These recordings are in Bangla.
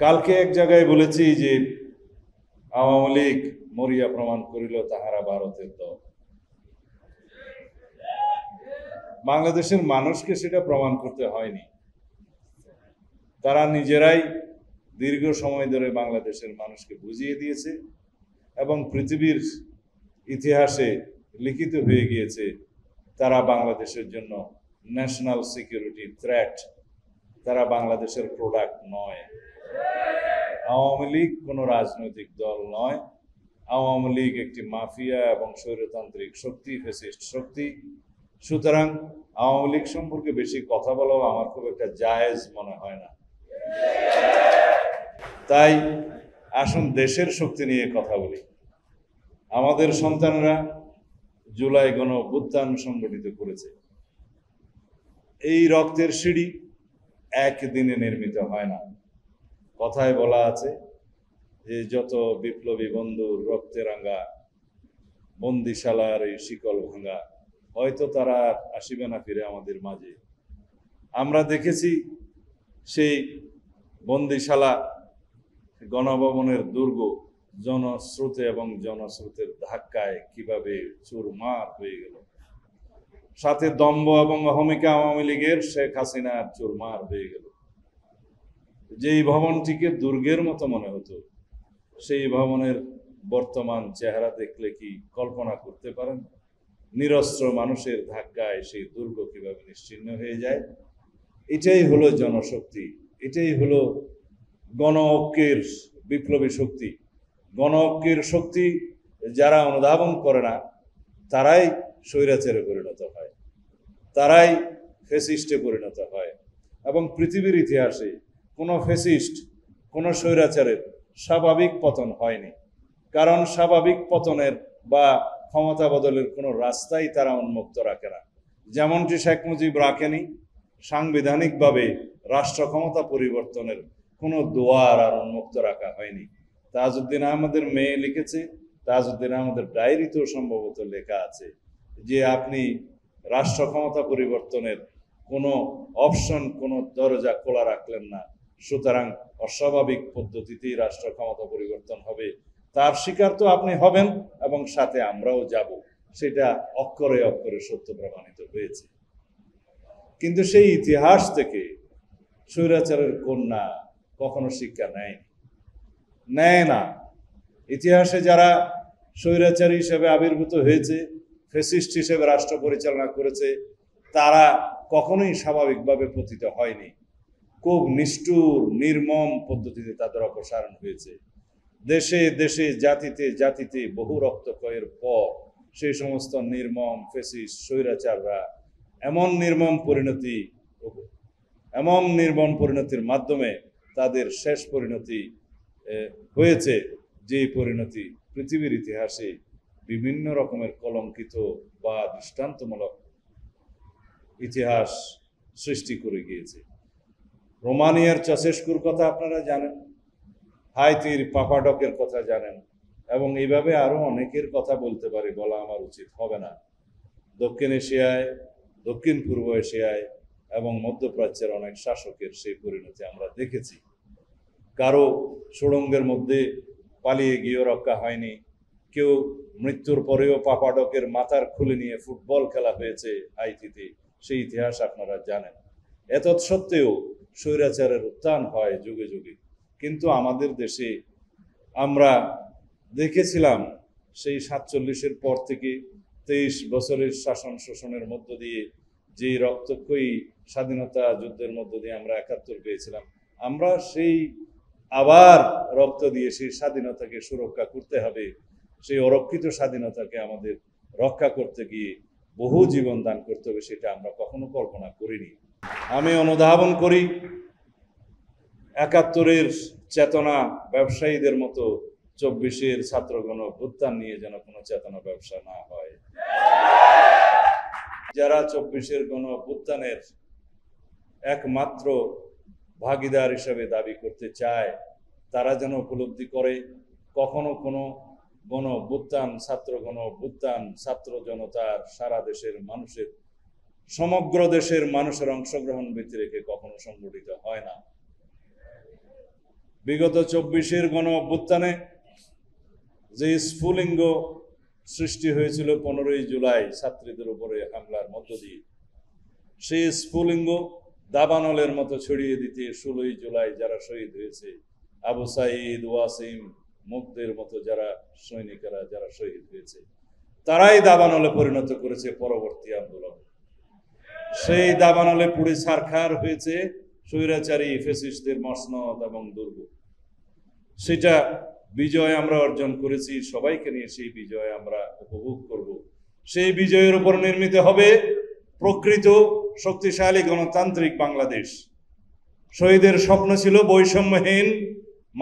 কালকে এক জায়গায় বলেছি যে আওয়ামী লীগ মরিয়া প্রমাণ করিল তাহারা ভারতের দল। বাংলাদেশের মানুষকে সেটা প্রমাণ করতে হয়নি, তারা নিজেরাই দীর্ঘ সময় ধরে বাংলাদেশের মানুষকে বুঝিয়ে দিয়েছে এবং পৃথিবীর ইতিহাসে লিখিত হয়ে গিয়েছে তারা বাংলাদেশের জন্য ন্যাশনাল সিকিউরিটি থ্রেট, তারা বাংলাদেশের প্রোডাক্ট নয়। আওয়ামী লীগ কোনো রাজনৈতিক দল নয়, আওয়ামী লীগ একটি মাফিয়া এবং স্বৈরতান্ত্রিক শক্তি, ফ্যাসিস্ট শক্তি। সুতরাং আওয়ামী লীগ সম্পর্কে বেশি কথা বলাও আমার খুব একটা জায়েজ মনে হয় না। তাই আসুন দেশের শক্তি নিয়ে কথা বলি। আমাদের সন্তানরা জুলাই গণ অভ্যুত্থান সংগঠিত করেছে। এই রক্তের সিঁড়ি একদিনে নির্মিত হয় না। কথায় বলা আছে যে যত বিপ্লবী বন্ধুর রক্তে রাঙা বন্দিশালার এই শিকল ভাঙা, হয়তো তারা আসিবে না ফিরে আমাদের মাঝে। আমরা দেখেছি সেই বন্দিশালা, গণভবনের দুর্গ জনস্রোতে এবং জনস্রোতের ধাক্কায় কিভাবে চুরমার হয়ে গেল। সাথে দম্ভ এবং অহমিকা আওয়ামী লীগের শেখ হাসিনার চুরমার হয়ে গেল। যেই ভবনটিকে দুর্গের মতো মনে হতো, সেই ভবনের বর্তমান চেহারা দেখলে কি কল্পনা করতে পারেন? নিরস্ত্র মানুষের ধাক্কায় সেই দুর্গ কিভাবে নিশ্চিহ্ন হয়ে যায়। এটাই হলো জনশক্তি, এটাই হলো গণ ঐক্যের বিপ্লবী শক্তি। গণ ঐক্যের শক্তি যারা অনুধাবন করে না, তারাই স্বৈরাচারে পরিণত হয়, তারাই ফ্যাসিস্টে পরিণত হয়। এবং পৃথিবীর ইতিহাসে কোনো ফ্যাসিস্ট, কোনো স্বৈরাচারের স্বাভাবিক পতন হয়নি, কারণ স্বাভাবিক পতনের বা ক্ষমতা বদলের কোনো রাস্তাই তারা উন্মুক্ত রাখে না। যেমনটি শেখ মুজিব রাখেনি, সাংবিধানিকভাবে রাষ্ট্র ক্ষমতা পরিবর্তনের কোনো দুয়ার আর উন্মুক্ত রাখা হয়নি। তাজউদ্দিন আহমদের মেয়ে লিখেছে, তাজউদ্দিন আহমদের ডায়েরিতেও সম্ভবত লেখা আছে যে আপনি রাষ্ট্র ক্ষমতা পরিবর্তনের কোনো অপশন, কোনো দরজা খোলা রাখলেন না, সুতরাং অস্বাভাবিক পদ্ধতিতেই রাষ্ট্র ক্ষমতা পরিবর্তন হবে। তার শিকার তো আপনি হবেন এবং সাথে আমরাও যাব। সেটা অক্ষরে অক্ষরে সত্য প্রমাণিত হয়েছে। কিন্তু সেই ইতিহাস থেকে স্বৈরাচারের কন্যা কখনো শিক্ষা নেয় না। ইতিহাসে যারা স্বৈরাচারী হিসেবে আবির্ভূত হয়েছে, ফ্যাসিস্ট হিসেবে রাষ্ট্র পরিচালনা করেছে, তারা কখনোই স্বাভাবিকভাবে পতিত হয়নি। খুব নিষ্ঠুর নির্মম পদ্ধতিতে তাদের অপসারণ হয়েছে। দেশে দেশে জাতিতে জাতিতে বহু রক্তক্ষয়ের পর সেই সমস্ত নির্মম ফ্যাসিস্ট স্বৈরাচাররা এমন নির্মম পরিণতির মাধ্যমে তাদের শেষ পরিণতি হয়েছে, যে পরিণতি পৃথিবীর ইতিহাসে বিভিন্ন রকমের কলঙ্কিত বা দৃষ্টান্তমূলক ইতিহাস সৃষ্টি করে গিয়েছে। রোমানিয়ার চাসেস্কুর কথা আপনারা জানেন, হাইতির পাপাডকের কথা জানেন, এবং এইভাবে আরো অনেকের কথা বলতে পারি, বলা আমার উচিত হবে না। দক্ষিণ এশিয়ায়, দক্ষিণ পূর্ব এশিয়ায় এবং মধ্যপ্রাচ্যের অনেক শাসকের সেই পরিণতি আমরা দেখেছি। কারো সুড়ঙ্গের মধ্যে পালিয়ে গিয়েও রক্ষা হয়নি, কেউ মৃত্যুর পরেও পাপাডকের মাথার খুলে নিয়ে ফুটবল খেলা হয়েছে হাইতিতে, সেই ইতিহাস আপনারা জানেন। এতৎসত্ত্বেও স্বৈরাচারের উত্থান হয় যুগে যুগে। কিন্তু আমাদের দেশে আমরা দেখেছিলাম সেই 47-এর পর থেকে 23 বছরের শাসন শোষণের মধ্য দিয়ে, যে রক্তক্ষয়ী স্বাধীনতা যুদ্ধের মধ্য দিয়ে আমরা 71 পেয়েছিলাম, আমরা সেই আবার রক্ত দিয়ে সেই স্বাধীনতাকে সুরক্ষা করতে হবে। সেই অরক্ষিত স্বাধীনতাকে আমাদের রক্ষা করতে গিয়ে বহু জীবন দান করতে হবে, সেটা আমরা কখনো কল্পনা করিনি। আমি অনুধাবন করি 71-এর চেতনা ব্যবসায়ীদের মতো 24-এর ছাত্রগণ অভ্যুত্থান নিয়ে যেন কোনো চেতনা ব্যবসা না হয়। যারা 24-এর গণ অভ্যুত্থানের একমাত্র ভাগীদার হিসেবে দাবি করতে চায়, তারা যেন উপলব্ধি করে কখনো কোনো গণ অভ্যুত্থান, ছাত্র গণ অভ্যুত্থান, ছাত্র জনতার, সারা দেশের মানুষের, সমগ্র দেশের মানুষের অংশগ্রহণ ব্যতি রেখে কখনো সংগঠিত হয় না। বিগত 24-এর গণ অভ্যুত্থানে যে স্ফুলিঙ্গ সৃষ্টি হয়েছিল 15ই জুলাই ছাত্রীদের উপরে হামলার মধ্য দিয়ে, সেই স্ফুলিঙ্গ দাবানলের মতো ছড়িয়ে দিতে 16ই জুলাই যারা শহীদ হয়েছে, আবু সাঈদ, ওয়াসিম, মুগ্ধের মতো যারা সৈনিকেরা যারা শহীদ হয়েছে, তারাই দাবানলে পরিণত করেছে পরবর্তী আন্দোলন। সেই দাবানলে পুড়ে ছারখার হয়েছে স্বৈরাচারী ফ্যাসিস্টদের মসনদ এবং দুর্গ। সেটা বিজয় আমরা অর্জন করেছি, সবাইকে নিয়ে সেই বিজয় আমরা উপভোগ করব। সেই বিজয়ের উপর নির্মিত হবে প্রকৃত শক্তিশালী গণতান্ত্রিক বাংলাদেশ। শহীদের স্বপ্ন ছিল বৈষম্যহীন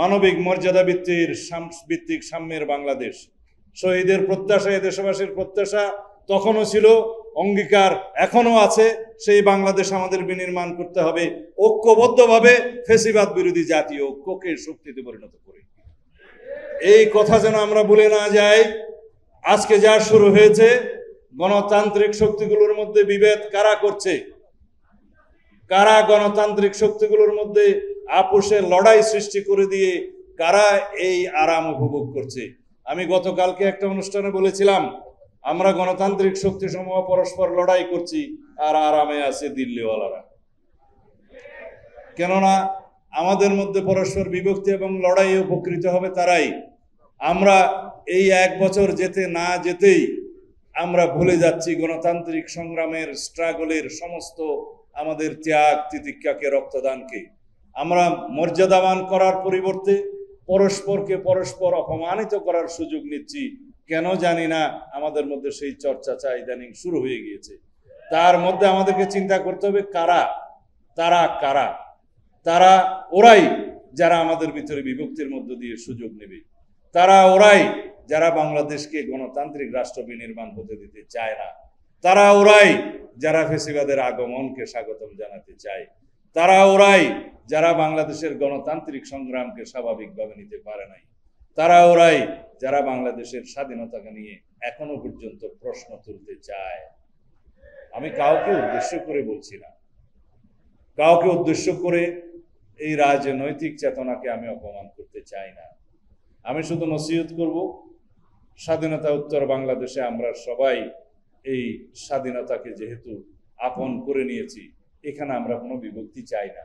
মানবিক মর্যাদা ভিত্তিক সাম্যের বাংলাদেশ। শহীদের প্রত্যাশা, দেশবাসীর প্রত্যাশা তখনও ছিল, অঙ্গীকার এখনো আছে, সেই বাংলাদেশ আমাদের বিনির্মাণ করতে হবে ঐক্যবদ্ধভাবে, ফ্যাসিবাদ বিরোধী জাতীয় ঐক্যকে শক্তিতে পরিণত করে। এই কথা যেন আমরা ভুলে না যাই। আজকে যা শুরু হয়েছে, গণতান্ত্রিক শক্তিগুলোর মধ্যে বিভেদ কারা করছে, কারা গণতান্ত্রিক শক্তিগুলোর মধ্যে আপোষের লড়াই সৃষ্টি করে দিয়ে কারা এই আরাম উপভোগ করছে। আমি গতকালকে একটা অনুষ্ঠানে বলেছিলাম, আমরা গণতান্ত্রিক শক্তি সমূহ পরস্পর লড়াই করছি আর আরামে আছে দিল্লিওয়ালারা। কেননা আমাদের মধ্যে পরস্পর বিভক্তি এবং লড়াইয়ে উপকৃত হবে তারাই। আমরা এই 1 বছর যেতে না যেতেই আমরা ভুলে যাচ্ছি গণতান্ত্রিক সংগ্রামের স্ট্রাগলের সমস্ত আমাদের ত্যাগ তিতিক্ষাকে, রক্তদানকে। আমরা মর্যাদাবান করার পরিবর্তে পরস্পরকে পরস্পর অপমানিত করার সুযোগ নিচ্ছি। কেন জানি না, আমাদের মধ্যে সেই চর্চা ইদানিং শুরু হয়ে গিয়েছে। তার মধ্যে আমাদেরকে চিন্তা করতে হবে তারা ওরাই যারা আমাদের ভিতরে বিভক্তির মধ্য দিয়ে সুযোগ নেবে, তারা ওরাই যারা বাংলাদেশকে গণতান্ত্রিক রাষ্ট্র বিনির্মাণ হতে দিতে চায় না, তারা ওরাই যারা ফ্যাসিবাদের আগমনকে স্বাগতম জানাতে চায়, তারা ওরাই যারা বাংলাদেশের গণতান্ত্রিক সংগ্রামকে স্বাভাবিকভাবে নিতে পারে নাই, তারা ওরাই যারা বাংলাদেশের স্বাধীনতাকে নিয়ে এখনো পর্যন্ত প্রশ্ন তুলতে চায়। আমি কাউকে উদ্দেশ্য করে বলছি না, কাউকে উদ্দেশ্য করে এই রাজনৈতিক চেতনাকে আমি অপমান করতে চাই না। আমি শুধু নসিহত করব, স্বাধীনতা উত্তর বাংলাদেশে আমরা সবাই এই স্বাধীনতাকে যেহেতু আপন করে নিয়েছি, এখানে আমরা কোনো বিভক্তি চাই না।